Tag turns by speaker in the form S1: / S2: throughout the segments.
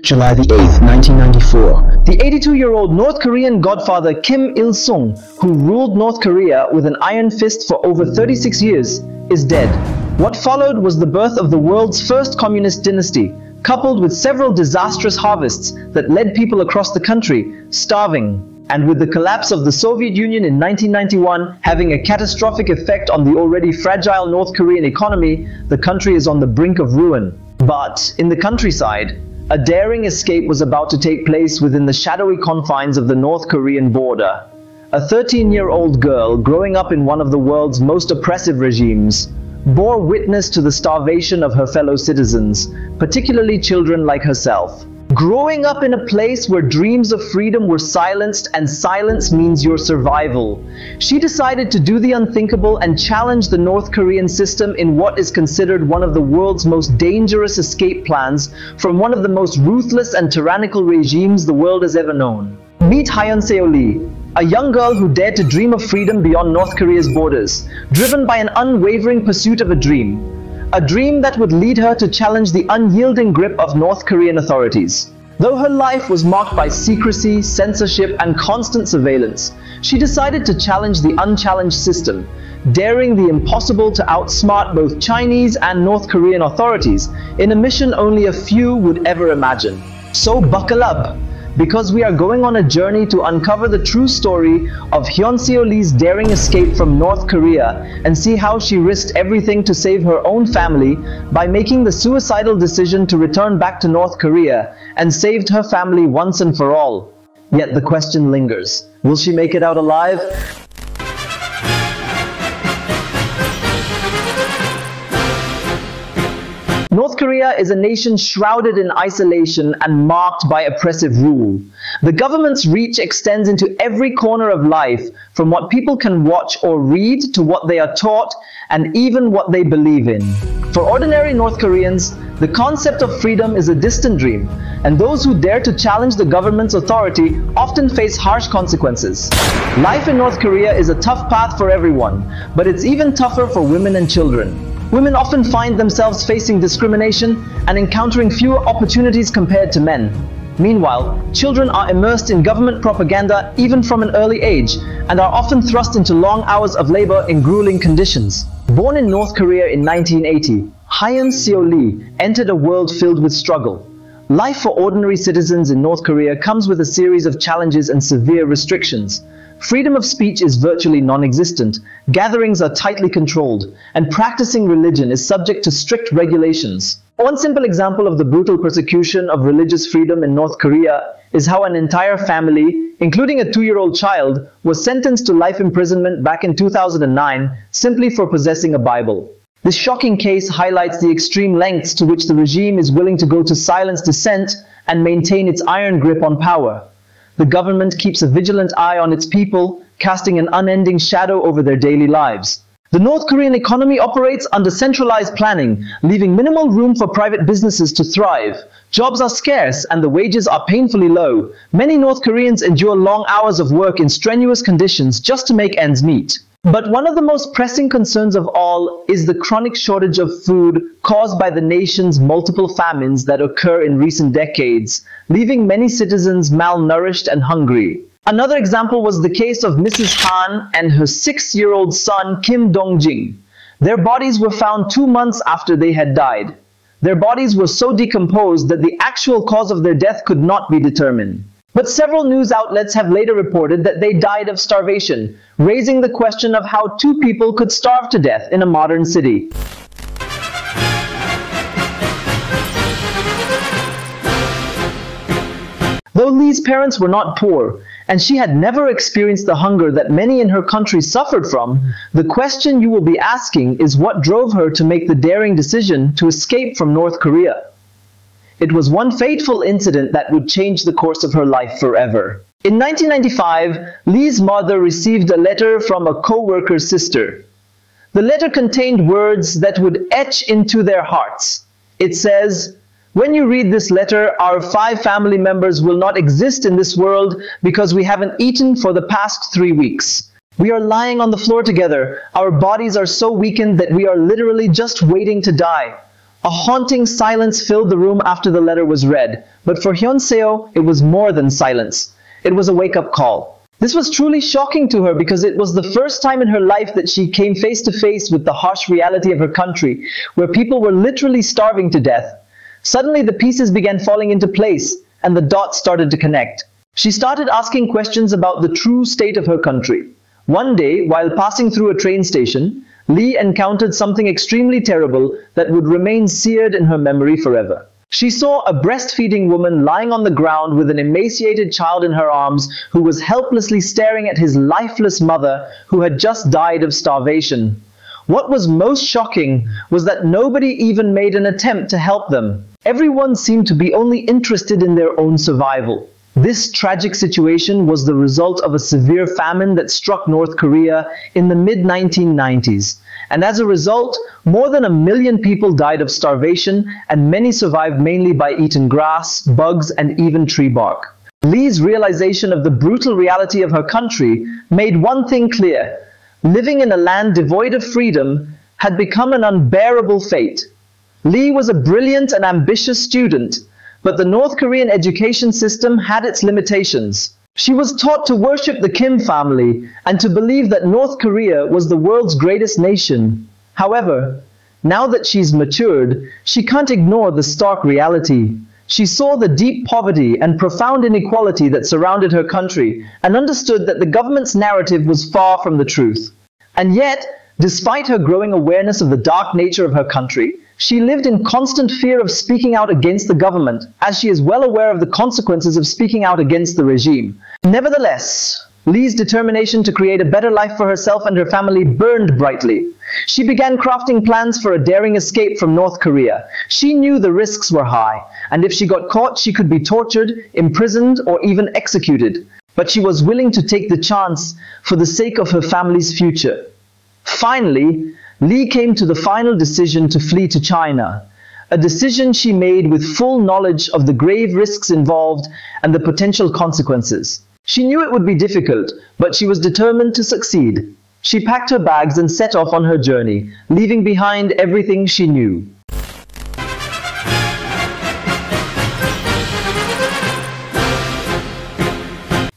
S1: July the 8th, 1994.
S2: The 82-year-old North Korean godfather Kim Il-sung, who ruled North Korea with an iron fist for over 36 years, is dead. What followed was the birth of the world's first communist dynasty, coupled with several disastrous harvests that led people across the country starving. And with the collapse of the Soviet Union in 1991 having a catastrophic effect on the already fragile North Korean economy, the country is on the brink of ruin. But in the countryside, a daring escape was about to take place within the shadowy confines of the North Korean border. A 13-year-old girl growing up in one of the world's most oppressive regimes bore witness to the starvation of her fellow citizens, particularly children like herself. Growing up in a place where dreams of freedom were silenced, and silence means your survival, she decided to do the unthinkable and challenge the North Korean system in what is considered one of the world's most dangerous escape plans from one of the most ruthless and tyrannical regimes the world has ever known. Meet Hyeonseo Lee, a young girl who dared to dream of freedom beyond North Korea's borders, driven by an unwavering pursuit of a dream that would lead her to challenge the unyielding grip of North Korean authorities. Though her life was marked by secrecy, censorship, and constant surveillance, she decided to challenge the unchallenged system, daring the impossible to outsmart both Chinese and North Korean authorities in a mission only a few would ever imagine. So buckle up, because we are going on a journey to uncover the true story of Hyeonseo Lee's daring escape from North Korea and see how she risked everything to save her own family by making the suicidal decision to return back to North Korea and saved her family once and for all. Yet the question lingers, will she make it out alive? North Korea is a nation shrouded in isolation and marked by oppressive rule. The government's reach extends into every corner of life, from what people can watch or read to what they are taught and even what they believe in. For ordinary North Koreans, the concept of freedom is a distant dream, and those who dare to challenge the government's authority often face harsh consequences. Life in North Korea is a tough path for everyone, but it's even tougher for women and children. Women often find themselves facing discrimination and encountering fewer opportunities compared to men. Meanwhile, children are immersed in government propaganda even from an early age and are often thrust into long hours of labor in grueling conditions. Born in North Korea in 1980, Hyeonseo Lee entered a world filled with struggle. Life for ordinary citizens in North Korea comes with a series of challenges and severe restrictions. Freedom of speech is virtually non-existent, gatherings are tightly controlled, and practicing religion is subject to strict regulations. One simple example of the brutal persecution of religious freedom in North Korea is how an entire family, including a 2-year-old child, was sentenced to life imprisonment back in 2009 simply for possessing a Bible. This shocking case highlights the extreme lengths to which the regime is willing to go to silence dissent and maintain its iron grip on power. The government keeps a vigilant eye on its people, casting an unending shadow over their daily lives. The North Korean economy operates under centralized planning, leaving minimal room for private businesses to thrive. Jobs are scarce and the wages are painfully low. Many North Koreans endure long hours of work in strenuous conditions just to make ends meet. But one of the most pressing concerns of all is the chronic shortage of food caused by the nation's multiple famines that occur in recent decades, leaving many citizens malnourished and hungry. Another example was the case of Mrs. Han and her 6-year-old son Kim Dong-jing. Their bodies were found 2 months after they had died. Their bodies were so decomposed that the actual cause of their death could not be determined. But several news outlets have later reported that they died of starvation, raising the question of how 2 people could starve to death in a modern city. Though Lee's parents were not poor, and she had never experienced the hunger that many in her country suffered from, the question you will be asking is what drove her to make the daring decision to escape from North Korea. It was one fateful incident that would change the course of her life forever. In 1995, Lee's mother received a letter from a co-worker's sister. The letter contained words that would etch into their hearts. It says, "When you read this letter, our 5 family members will not exist in this world because we haven't eaten for the past 3 weeks. We are lying on the floor together. Our bodies are so weakened that we are literally just waiting to die. A haunting silence filled the room after the letter was read, but for Hyeonseo, it was more than silence. It was a wake-up call. This was truly shocking to her because it was the first time in her life that she came face to face with the harsh reality of her country, where people were literally starving to death. Suddenly the pieces began falling into place, and the dots started to connect. She started asking questions about the true state of her country. One day, while passing through a train station, Lee encountered something extremely terrible that would remain seared in her memory forever. She saw a breastfeeding woman lying on the ground with an emaciated child in her arms who was helplessly staring at his lifeless mother who had just died of starvation. What was most shocking was that nobody even made an attempt to help them. Everyone seemed to be only interested in their own survival. This tragic situation was the result of a severe famine that struck North Korea in the mid-1990s. And as a result, more than 1 million people died of starvation, and many survived mainly by eating grass, bugs, and even tree bark. Lee's realization of the brutal reality of her country made one thing clear: living in a land devoid of freedom had become an unbearable fate. Lee was a brilliant and ambitious student, but the North Korean education system had its limitations. She was taught to worship the Kim family and to believe that North Korea was the world's greatest nation. However, now that she's matured, she can't ignore the stark reality. She saw the deep poverty and profound inequality that surrounded her country and understood that the government's narrative was far from the truth. And yet, despite her growing awareness of the dark nature of her country, she lived in constant fear of speaking out against the government, as she is well aware of the consequences of speaking out against the regime. Nevertheless, Lee's determination to create a better life for herself and her family burned brightly. She began crafting plans for a daring escape from North Korea. She knew the risks were high, and if she got caught, she could be tortured, imprisoned, or even executed. But she was willing to take the chance for the sake of her family's future. Finally, Lee came to the final decision to flee to China, a decision she made with full knowledge of the grave risks involved and the potential consequences. She knew it would be difficult, but she was determined to succeed. She packed her bags and set off on her journey, leaving behind everything she knew.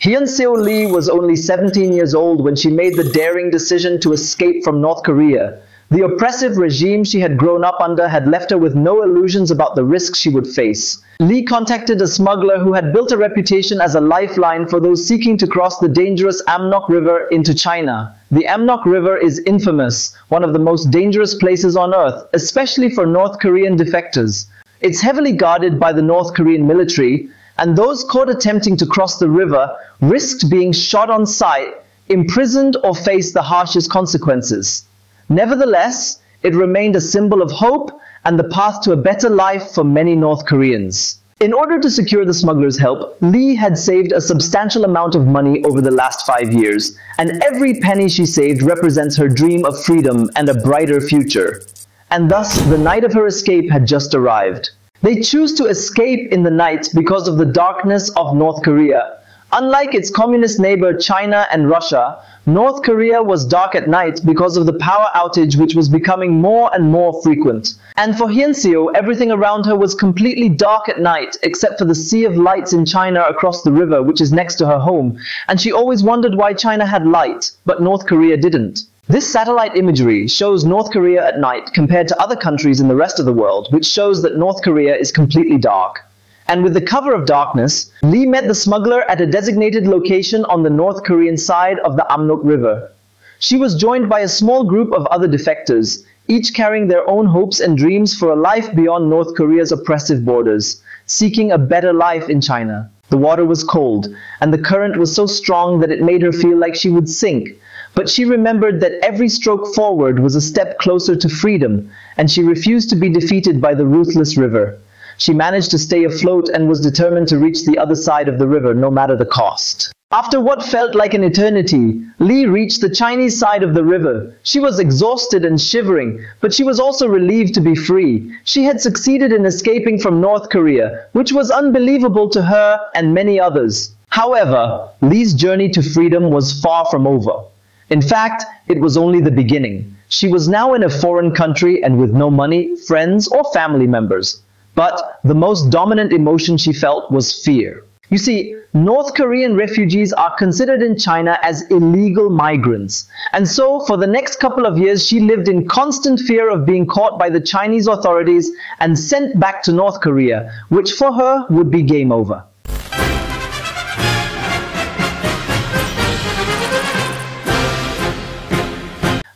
S2: Hyeonseo Lee was only 17 years old when she made the daring decision to escape from North Korea. The oppressive regime she had grown up under had left her with no illusions about the risks she would face. Lee contacted a smuggler who had built a reputation as a lifeline for those seeking to cross the dangerous Amnok River into China. The Amnok River is infamous, one of the most dangerous places on earth, especially for North Korean defectors. It's heavily guarded by the North Korean military, and those caught attempting to cross the river risked being shot on sight, imprisoned, or faced the harshest consequences. Nevertheless, it remained a symbol of hope and the path to a better life for many North Koreans. In order to secure the smuggler's help, Lee had saved a substantial amount of money over the last 5 years, and every penny she saved represents her dream of freedom and a brighter future. And thus, the night of her escape had just arrived. They choose to escape in the night because of the darkness of North Korea. Unlike its communist neighbor China and Russia, North Korea was dark at night because of the power outage which was becoming more and more frequent. And for Hyeonseo, everything around her was completely dark at night except for the sea of lights in China across the river which is next to her home, and she always wondered why China had light, but North Korea didn't. This satellite imagery shows North Korea at night compared to other countries in the rest of the world, which shows that North Korea is completely dark. And with the cover of darkness, Lee met the smuggler at a designated location on the North Korean side of the Amnok River. She was joined by a small group of other defectors, each carrying their own hopes and dreams for a life beyond North Korea's oppressive borders, seeking a better life in China. The water was cold, and the current was so strong that it made her feel like she would sink. But she remembered that every stroke forward was a step closer to freedom, and she refused to be defeated by the ruthless river. She managed to stay afloat and was determined to reach the other side of the river no matter the cost. After what felt like an eternity, Lee reached the Chinese side of the river. She was exhausted and shivering, but she was also relieved to be free. She had succeeded in escaping from North Korea, which was unbelievable to her and many others. However, Lee's journey to freedom was far from over. In fact, it was only the beginning. She was now in a foreign country and with no money, friends, or family members. But the most dominant emotion she felt was fear. You see, North Korean refugees are considered in China as illegal migrants. And so, for the next couple of years, she lived in constant fear of being caught by the Chinese authorities and sent back to North Korea, which for her would be game over.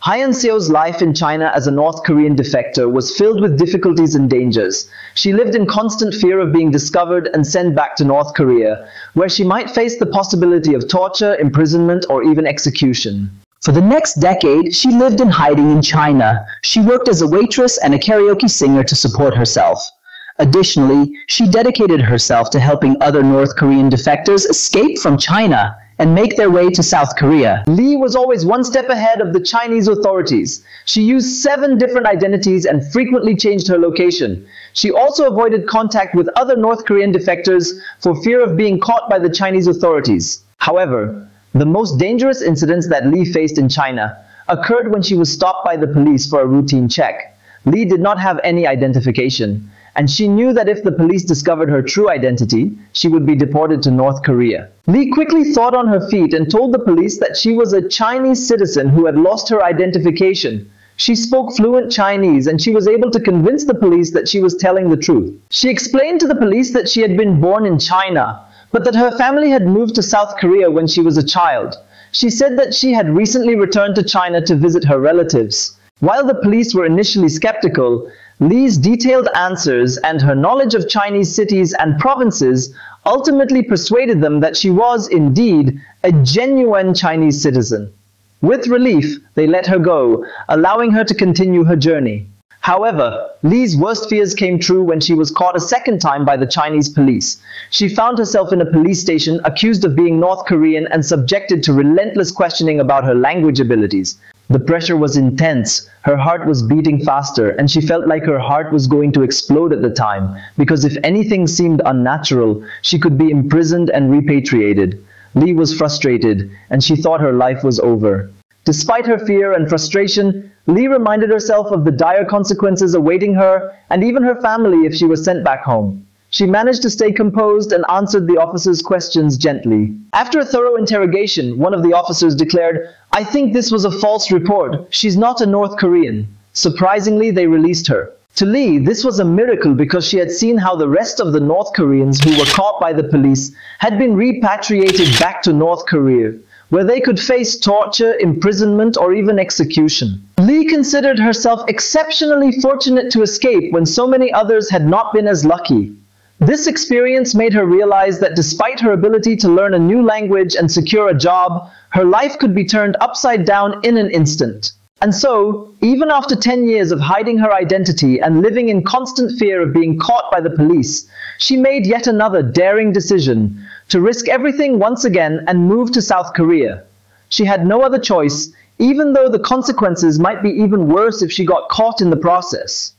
S2: Hyeonseo's life in China as a North Korean defector was filled with difficulties and dangers. She lived in constant fear of being discovered and sent back to North Korea, where she might face the possibility of torture, imprisonment, or even execution.
S3: For the next decade, she lived in hiding in China. She worked as a waitress and a karaoke singer to support herself. Additionally, she dedicated herself to helping other North Korean defectors escape from China and make their way to South Korea.
S2: Lee was always one step ahead of the Chinese authorities. She used 7 different identities and frequently changed her location. She also avoided contact with other North Korean defectors for fear of being caught by the Chinese authorities. However, the most dangerous incidents that Lee faced in China occurred when she was stopped by the police for a routine check. Lee did not have any identification, and she knew that if the police discovered her true identity, she would be deported to North Korea. Lee quickly thought on her feet and told the police that she was a Chinese citizen who had lost her identification. She spoke fluent Chinese and she was able to convince the police that she was telling the truth. She explained to the police that she had been born in China, but that her family had moved to South Korea when she was a child. She said that she had recently returned to China to visit her relatives. While the police were initially skeptical, Lee's detailed answers and her knowledge of Chinese cities and provinces ultimately persuaded them that she was, indeed, a genuine Chinese citizen. With relief, they let her go, allowing her to continue her journey. However, Lee's worst fears came true when she was caught a second time by the Chinese police. She found herself in a police station, accused of being North Korean and subjected to relentless questioning about her language abilities. The pressure was intense, her heart was beating faster, and she felt like her heart was going to explode at the time, because if anything seemed unnatural, she could be imprisoned and repatriated. Lee was frustrated, and she thought her life was over. Despite her fear and frustration, Lee reminded herself of the dire consequences awaiting her and even her family if she was sent back home. She managed to stay composed and answered the officers' questions gently. After a thorough interrogation, one of the officers declared, "I think this was a false report. She's not a North Korean." Surprisingly, they released her. To Lee, this was a miracle because she had seen how the rest of the North Koreans who were caught by the police had been repatriated back to North Korea, where they could face torture, imprisonment, or even execution. Lee considered herself exceptionally fortunate to escape when so many others had not been as lucky. This experience made her realize that despite her ability to learn a new language and secure a job, her life could be turned upside down in an instant. And so, even after 10 years of hiding her identity and living in constant fear of being caught by the police, she made yet another daring decision to risk everything once again and move to South Korea. She had no other choice, even though the consequences might be even worse if she got caught in the process.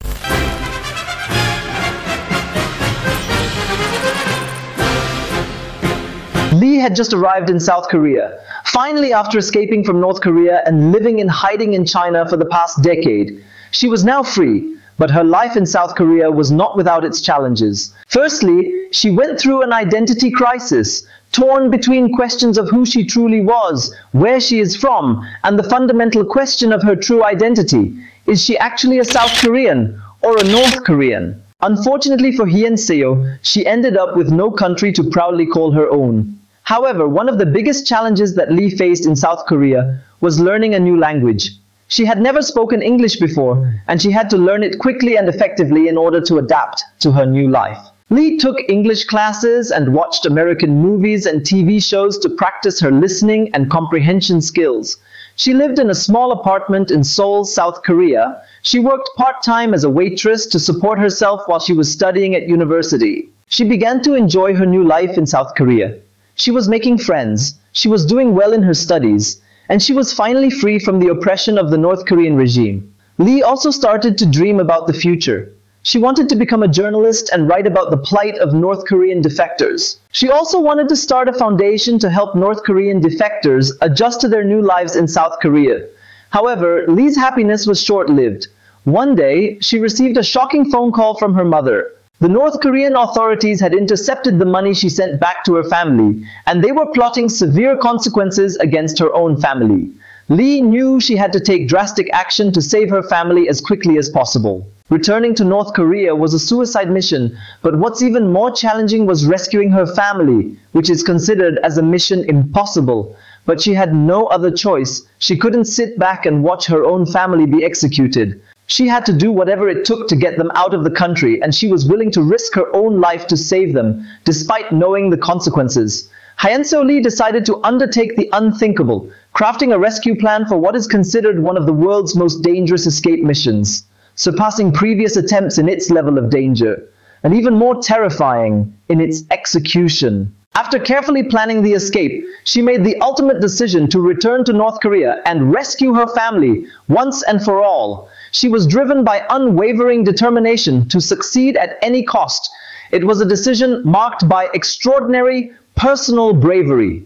S2: Lee had just arrived in South Korea. Finally, after escaping from North Korea and living in hiding in China for the past decade, she was now free, but her life in South Korea was not without its challenges. Firstly, she went through an identity crisis, torn between questions of who she truly was, where she is from, and the fundamental question of her true identity. Is she actually a South Korean or a North Korean? Unfortunately for Hyeonseo, she ended up with no country to proudly call her own. However, one of the biggest challenges that Lee faced in South Korea was learning a new language. She had never spoken English before, and she had to learn it quickly and effectively in order to adapt to her new life. Lee took English classes and watched American movies and TV shows to practice her listening and comprehension skills. She lived in a small apartment in Seoul, South Korea. She worked part-time as a waitress to support herself while she was studying at university. She began to enjoy her new life in South Korea. She was making friends, she was doing well in her studies, and she was finally free from the oppression of the North Korean regime. Lee also started to dream about the future. She wanted to become a journalist and write about the plight of North Korean defectors. She also wanted to start a foundation to help North Korean defectors adjust to their new lives in South Korea. However, Lee's happiness was short-lived. One day, she received a shocking phone call from her mother. The North Korean authorities had intercepted the money she sent back to her family, and they were plotting severe consequences against her own family. Lee knew she had to take drastic action to save her family as quickly as possible. Returning to North Korea was a suicide mission, but what's even more challenging was rescuing her family, which is considered as a mission impossible. But she had no other choice. She couldn't sit back and watch her own family be executed. She had to do whatever it took to get them out of the country, and she was willing to risk her own life to save them, despite knowing the consequences. Hyeonseo Lee decided to undertake the unthinkable, crafting a rescue plan for what is considered one of the world's most dangerous escape missions, surpassing previous attempts in its level of danger, and even more terrifying in its execution. After carefully planning the escape, she made the ultimate decision to return to North Korea and rescue her family once and for all. She was driven by unwavering determination to succeed at any cost. It was a decision marked by extraordinary personal bravery.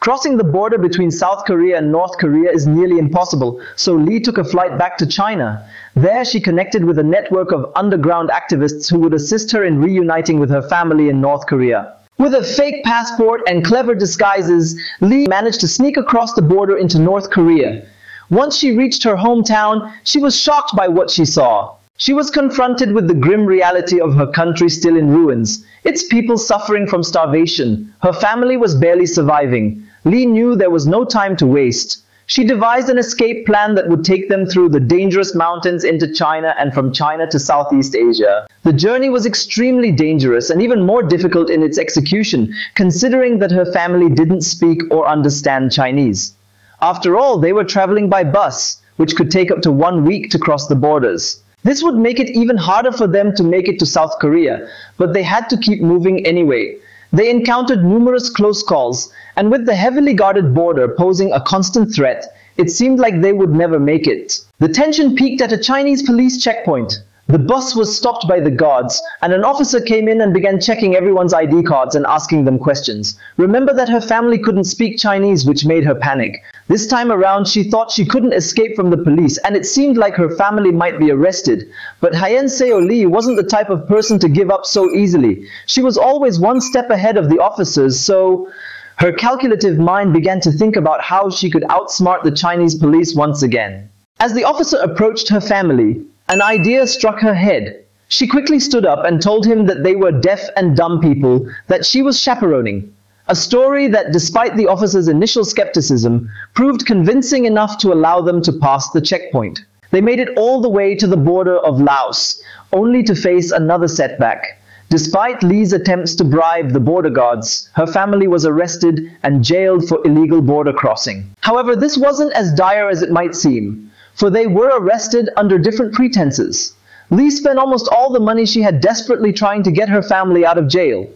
S2: Crossing the border between South Korea and North Korea is nearly impossible, so Lee took a flight back to China. There she connected with a network of underground activists who would assist her in reuniting with her family in North Korea. With a fake passport and clever disguises, Lee managed to sneak across the border into North Korea. Once she reached her hometown, she was shocked by what she saw. She was confronted with the grim reality of her country still in ruins, its people suffering from starvation. Her family was barely surviving. Lee knew there was no time to waste. She devised an escape plan that would take them through the dangerous mountains into China and from China to Southeast Asia. The journey was extremely dangerous and even more difficult in its execution, considering that her family didn't speak or understand Chinese. After all, they were traveling by bus, which could take up to 1 week to cross the borders. This would make it even harder for them to make it to South Korea, but they had to keep moving anyway. They encountered numerous close calls, and with the heavily guarded border posing a constant threat, it seemed like they would never make it. The tension peaked at a Chinese police checkpoint. The bus was stopped by the guards, and an officer came in and began checking everyone's ID cards and asking them questions. Remember that her family couldn't speak Chinese, which made her panic. This time around, she thought she couldn't escape from the police, and it seemed like her family might be arrested. But Hyeonseo Lee wasn't the type of person to give up so easily. She was always one step ahead of the officers, so her calculative mind began to think about how she could outsmart the Chinese police once again. As the officer approached her family, an idea struck her head. She quickly stood up and told him that they were deaf and dumb people that she was chaperoning. A story that, despite the officer's initial skepticism, proved convincing enough to allow them to pass the checkpoint. They made it all the way to the border of Laos, only to face another setback. Despite Lee's attempts to bribe the border guards, her family was arrested and jailed for illegal border crossing. However, this wasn't as dire as it might seem, for they were arrested under different pretenses. Lee spent almost all the money she had desperately trying to get her family out of jail.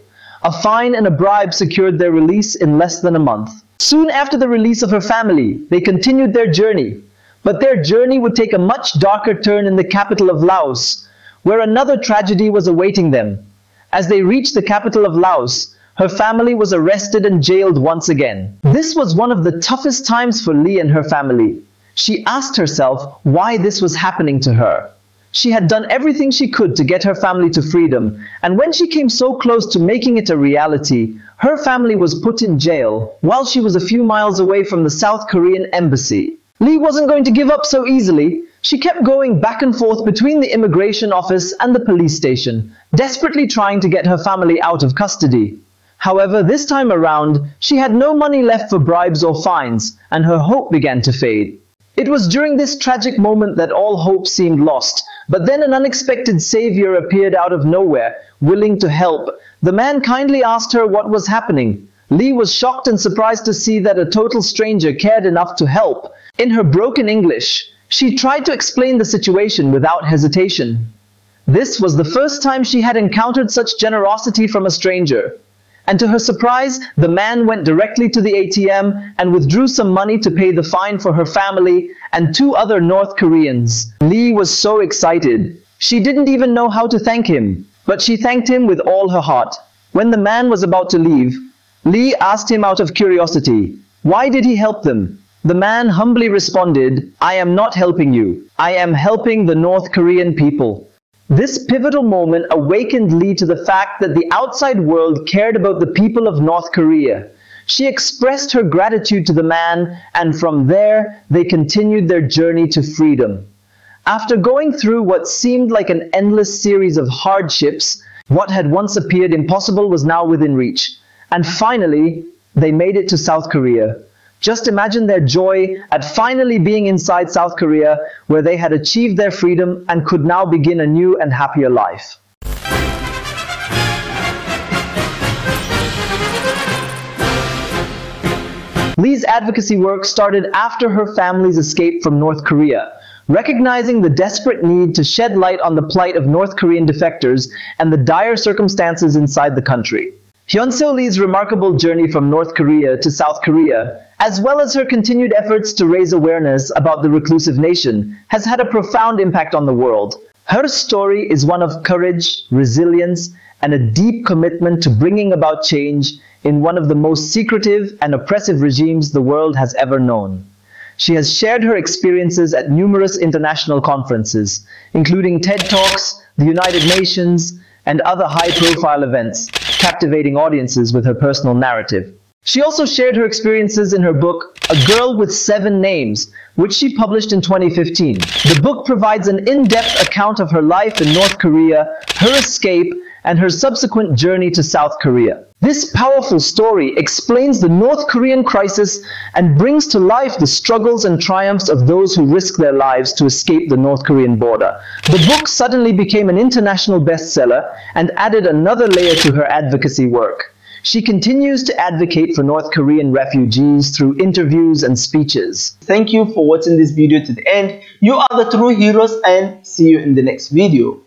S2: A fine and a bribe secured their release in less than a month. Soon after the release of her family, they continued their journey. But their journey would take a much darker turn in the capital of Laos, where another tragedy was awaiting them. As they reached the capital of Laos, her family was arrested and jailed once again. This was one of the toughest times for Lee and her family. She asked herself why this was happening to her. She had done everything she could to get her family to freedom, and when she came so close to making it a reality, her family was put in jail while she was a few miles away from the South Korean embassy. Lee wasn't going to give up so easily. She kept going back and forth between the immigration office and the police station, desperately trying to get her family out of custody. However, this time around, she had no money left for bribes or fines, and her hope began to fade. It was during this tragic moment that all hope seemed lost, but then an unexpected savior appeared out of nowhere, willing to help. The man kindly asked her what was happening. Lee was shocked and surprised to see that a total stranger cared enough to help. In her broken English, she tried to explain the situation without hesitation. This was the first time she had encountered such generosity from a stranger. And to her surprise, the man went directly to the ATM and withdrew some money to pay the fine for her family and 2 other North Koreans. Lee was so excited. She didn't even know how to thank him, but she thanked him with all her heart. When the man was about to leave, Lee asked him out of curiosity, why did he help them? The man humbly responded, I am not helping you. I am helping the North Korean people. This pivotal moment awakened Lee to the fact that the outside world cared about the people of North Korea. She expressed her gratitude to the man, and from there, they continued their journey to freedom. After going through what seemed like an endless series of hardships, what had once appeared impossible was now within reach. And finally, they made it to South Korea. Just imagine their joy at finally being inside South Korea, where they had achieved their freedom and could now begin a new and happier life. Lee's advocacy work started after her family's escape from North Korea. Recognizing the desperate need to shed light on the plight of North Korean defectors and the dire circumstances inside the country. Hyeonseo Lee's remarkable journey from North Korea to South Korea, as well as her continued efforts to raise awareness about the reclusive nation, has had a profound impact on the world. Her story is one of courage, resilience, and a deep commitment to bringing about change in one of the most secretive and oppressive regimes the world has ever known. She has shared her experiences at numerous international conferences, including TED Talks, the United Nations, and other high-profile events, captivating audiences with her personal narrative. She also shared her experiences in her book, A Girl with 7 Names, which she published in 2015. The book provides an in-depth account of her life in North Korea, her escape, and her subsequent journey to South Korea. This powerful story explains the North Korean crisis and brings to life the struggles and triumphs of those who risk their lives to escape the North Korean border. The book suddenly became an international bestseller and added another layer to her advocacy work. She continues to advocate for North Korean refugees through interviews and speeches.
S4: Thank you for watching this video to the end. You are the true heroes, and see you in the next video.